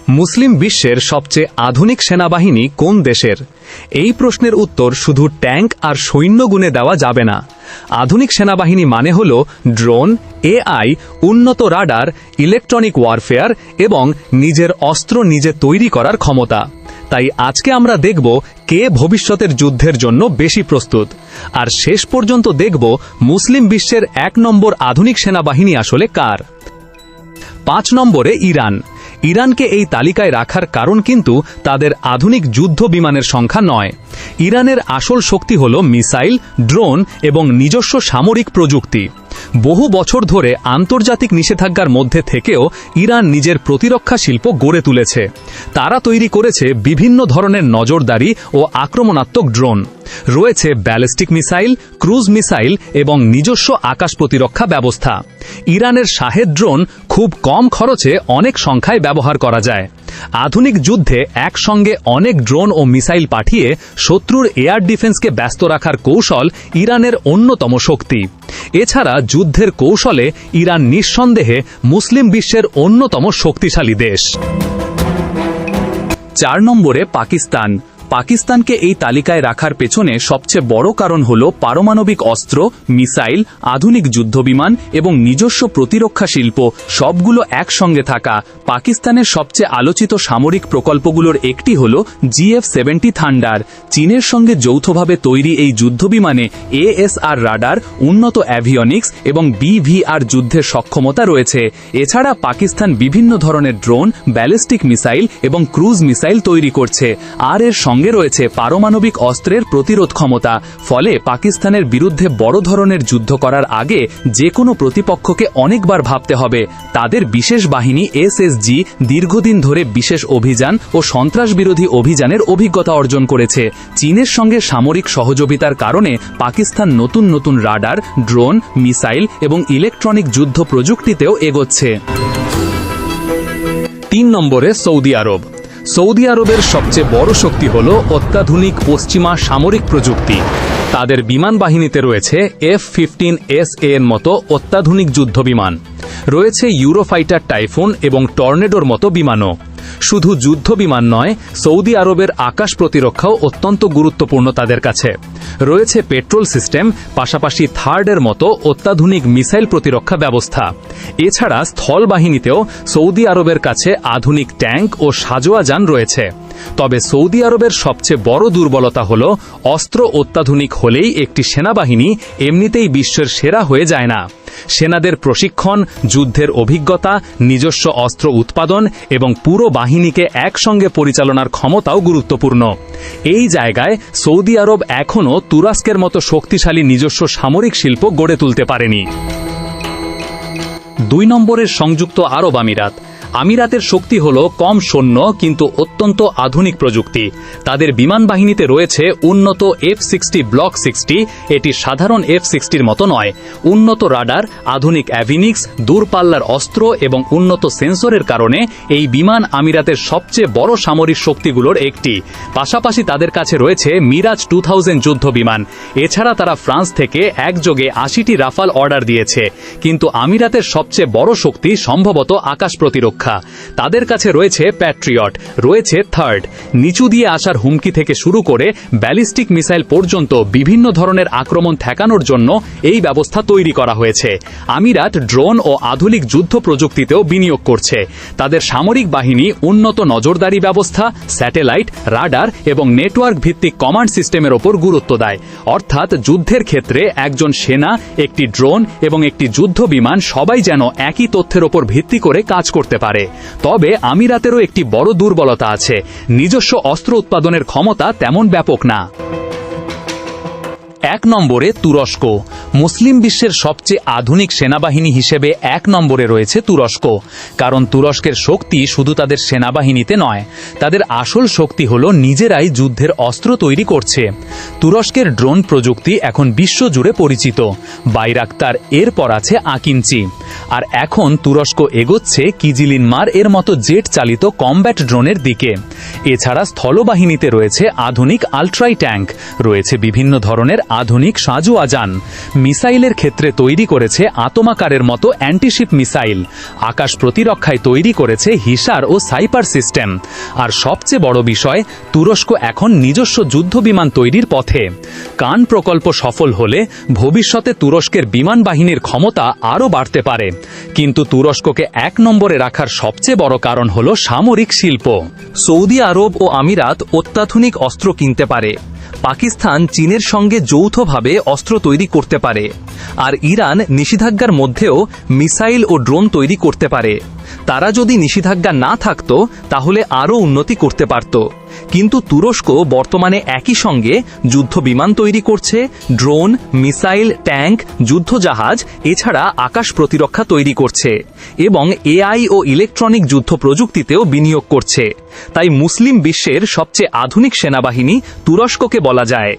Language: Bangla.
মুসলিম বিশ্বের সবচেয়ে আধুনিক সেনাবাহিনী কোন দেশের? এই প্রশ্নের উত্তর শুধু ট্যাঙ্ক আর সৈন্য গুণে দেওয়া যাবে না। আধুনিক সেনাবাহিনী মানে হল ড্রোন, এআই, উন্নত রাডার, ইলেকট্রনিক ওয়ারফেয়ার এবং নিজের অস্ত্র নিজে তৈরি করার ক্ষমতা। তাই আজকে আমরা দেখব কে ভবিষ্যতের যুদ্ধের জন্য বেশি প্রস্তুত, আর শেষ পর্যন্ত দেখব মুসলিম বিশ্বের 1 নম্বর আধুনিক সেনাবাহিনী আসলে কার। 5 নম্বরে ইরান। ইরানকে এই তালিকায় রাখার কারণ কিন্তু তাদের আধুনিক যুদ্ধ বিমানের সংখ্যা নয়। ইরানের আসল শক্তি হল মিসাইল, ড্রোন এবং নিজস্ব সামরিক প্রযুক্তি। বহু বছর ধরে আন্তর্জাতিক নিষেধাজ্ঞার মধ্যে থেকেও ইরান নিজের প্রতিরক্ষা শিল্প গড়ে তুলেছে। তারা তৈরি করেছে বিভিন্ন ধরনের নজরদারি ও আক্রমণাত্মক ড্রোন। রয়েছে ব্যালিস্টিক মিসাইল, ক্রুজ মিসাইল এবং নিজস্ব আকাশ প্রতিরক্ষা ব্যবস্থা। ইরানের শাহেদ ড্রোন খুব কম খরচে অনেক সংখ্যায় ব্যবহার করা যায়। আধুনিক যুদ্ধে একসঙ্গে অনেক ড্রোন ও মিসাইল পাঠিয়ে শত্রুর এয়ার ডিফেন্সকে ব্যস্ত রাখার কৌশল ইরানের অন্যতম শক্তি। এছাড়া যুদ্ধের কৌশলে ইরান নিঃসন্দেহে মুসলিম বিশ্বের অন্যতম শক্তিশালী দেশ। 4 নম্বরে পাকিস্তান। পাকিস্তানকে এই তালিকায় রাখার পেছনে সবচেয়ে বড় কারণ হল পারমাণবিক অস্ত্র, মিসাইল, আধুনিক যুদ্ধবিমান এবং নিজস্ব প্রতিরক্ষা শিল্প সবগুলো একসঙ্গে থাকা। পাকিস্তানের সবচেয়ে আলোচিত সামরিক প্রকল্পগুলোর একটি হল GF-70 থান্ডার। চীনের সঙ্গে যৌথভাবে তৈরি এই যুদ্ধবিমানে ASR রাডার, উন্নত অ্যাভিয়নিক্স এবং BVR যুদ্ধের সক্ষমতা রয়েছে। এছাড়া পাকিস্তান বিভিন্ন ধরনের ড্রোন, ব্যালিস্টিক মিসাইল এবং ক্রুজ মিসাইল তৈরি করছে, আর এর সঙ্গে রয়েছে পারমাণবিক অস্ত্রের প্রতিরোধ ক্ষমতা। ফলে পাকিস্তানের বিরুদ্ধে বড় ধরনের যুদ্ধ করার আগে যে কোনো প্রতিপক্ষকে অনেকবার ভাবতে হবে। তাদের বিশেষ বাহিনী SSG দীর্ঘদিন ধরে বিশেষ অভিযান ও সন্ত্রাস বিরোধী অভিযানের অভিজ্ঞতা অর্জন করেছে। চীনের সঙ্গে সামরিক সহযোগিতার কারণে পাকিস্তান নতুন নতুন রাডার, ড্রোন, মিসাইল এবং ইলেকট্রনিক যুদ্ধ প্রযুক্তিতেও এগোচ্ছে। 3 নম্বরে সৌদি আরব। সৌদি আরবের সবচেয়ে বড় শক্তি হল অত্যাধুনিক পশ্চিমা সামরিক প্রযুক্তি। তাদের বিমান বাহিনীতে রয়েছে F-15SA এর মতো অত্যাধুনিক যুদ্ধবিমান। রয়েছে ইউরোফাইটার টাইফুন এবং টর্নেডোর মতো বিমানও। শুধু যুদ্ধ বিমান নয়, সৌদি আরবের আকাশ প্রতিরক্ষাও অত্যন্ত গুরুত্বপূর্ণ তাদের কাছে। রয়েছে পেট্রোল সিস্টেম, পাশাপাশি থার্ডের মতো অত্যাধুনিক মিসাইল প্রতিরক্ষা ব্যবস্থা। এছাড়া স্থল বাহিনীতেও সৌদি আরবের কাছে আধুনিক ট্যাঙ্ক ও সাজোয়া যান রয়েছে। তবে সৌদি আরবের সবচেয়ে বড় দুর্বলতা হল অস্ত্র অত্যাধুনিক হলেই একটি সেনাবাহিনী এমনিতেই বিশ্বের সেরা হয়ে যায় না। সেনাদের প্রশিক্ষণ, যুদ্ধের অভিজ্ঞতা, নিজস্ব অস্ত্র উৎপাদন এবং পুরো বাহিনীকে একসঙ্গে পরিচালনার ক্ষমতাও গুরুত্বপূর্ণ। এই জায়গায় সৌদি আরব এখনও তুরস্কের মতো শক্তিশালী নিজস্ব সামরিক শিল্প গড়ে তুলতে পারেনি। 2 নম্বরের সংযুক্ত আরব আমিরাত। আমিরাতের শক্তি হল কম সৈন্য কিন্তু অত্যন্ত আধুনিক প্রযুক্তি। তাদের বিমান বাহিনীতে রয়েছে উন্নত F-60 ব্লক 60। এটি সাধারণ F-60 মতো নয়। উন্নত রাডার, আধুনিক অ্যাভিনিক্স, দূরপাল্লার অস্ত্র এবং উন্নত সেন্সরের কারণে এই বিমান আমিরাতের সবচেয়ে বড় সামরিক শক্তিগুলোর একটি। পাশাপাশি তাদের কাছে রয়েছে মিরাজ 2000 যুদ্ধ বিমান। এছাড়া তারা ফ্রান্স থেকে একযোগে 80টি রাফাল অর্ডার দিয়েছে। কিন্তু আমিরাতের সবচেয়ে বড় শক্তি সম্ভবত আকাশ প্রতিরক্ষা। তাদের কাছে রয়েছে প্যাট্রিয়ট, রয়েছে থার্ড। নিচু দিয়ে আসার হুমকি থেকে শুরু করে ব্যালিস্টিক মিসাইল পর্যন্ত বিভিন্ন ধরনের আক্রমণ ঠেকানোর জন্য এই ব্যবস্থা তৈরি করা হয়েছে। আমিরাত ড্রোন ও আধুনিক যুদ্ধ প্রযুক্তিতেও বিনিয়োগ করছে। তাদের সামরিক বাহিনী উন্নত নজরদারি ব্যবস্থা, স্যাটেলাইট, রাডার এবং নেটওয়ার্ক ভিত্তিক কমান্ড সিস্টেমের ওপর গুরুত্ব দেয়। অর্থাৎ যুদ্ধের ক্ষেত্রে একজন সেনা, একটি ড্রোন এবং একটি যুদ্ধ বিমান সবাই যেন একই তথ্যের ওপর ভিত্তি করে কাজ করতে পারে। তবে আমিরাতেরও একটি বড় দুর্বলতা আছে, নিজস্ব অস্ত্র উৎপাদনের ক্ষমতা তেমন ব্যাপক না। 1 নম্বরে তুরস্ক। মুসলিম বিশ্বের সবচেয়ে আধুনিক সেনাবাহিনী হিসেবে 1 নম্বরে রয়েছে তুরস্ক। কারণ তুরস্কের শক্তি শুধু তাদের সেনাবাহিনীতে নয়, তাদের আসল শক্তি হল নিজেরাই যুদ্ধের অস্ত্র তৈরি করছে। তুরস্কের ড্রোন প্রযুক্তি এখন বিশ্বজুড়ে পরিচিত। বাইরাক্তার, এরপর আছে আকিঞ্চি। আর এখন তুরস্ক এগোচ্ছে কিজিলিনমার এর মতো জেট চালিত কমব্যাট ড্রোনের দিকে। এছাড়া স্থলবাহিনীতে রয়েছে আধুনিক আল্ট্রাই ট্যাঙ্ক, রয়েছে বিভিন্ন ধরনের আধুনিক সাজোয়া যান। মিসাইলের ক্ষেত্রে তৈরি করেছে আতমাকারের মতো অ্যান্টিশিপ মিসাইল, আকাশ প্রতিরক্ষায় তৈরি করেছে হিসার ও সাইপার সিস্টেম, আর সবচেয়ে বড় বিষয়, তুরস্ক এখন নিজস্ব যুদ্ধবিমান তৈরির পথে। কান প্রকল্প সফল হলে ভবিষ্যতে তুরস্কের বিমান বাহিনীর ক্ষমতা আরও বাড়তে পারে। কিন্তু তুরস্ককে 1 নম্বরে রাখার সবচেয়ে বড় কারণ হল সামরিক শিল্প। সৌদি আরব ও আমিরাত অত্যাধুনিক অস্ত্র কিনতে পারে, পাকিস্তান চীনের সঙ্গে যৌথভাবে অস্ত্র তৈরি করতে পারে, আর ইরান নিষেধাজ্ঞার মধ্যেও মিসাইল ও ড্রোন তৈরি করতে পারে। তারা যদি নিষেধাজ্ঞা না থাকত তাহলে আরও উন্নতি করতে পারত। কিন্তু তুরস্ক বর্তমানে একই সঙ্গে যুদ্ধ বিমান তৈরি করছে, ড্রোন, মিসাইল, ট্যাঙ্ক, যুদ্ধজাহাজ, এছাড়া আকাশ প্রতিরক্ষা তৈরি করছে এবং এআই ও ইলেকট্রনিক যুদ্ধ প্রযুক্তিতেও বিনিয়োগ করছে। তাই মুসলিম বিশ্বের সবচেয়ে আধুনিক সেনাবাহিনী তুরস্ককে বলা যায়।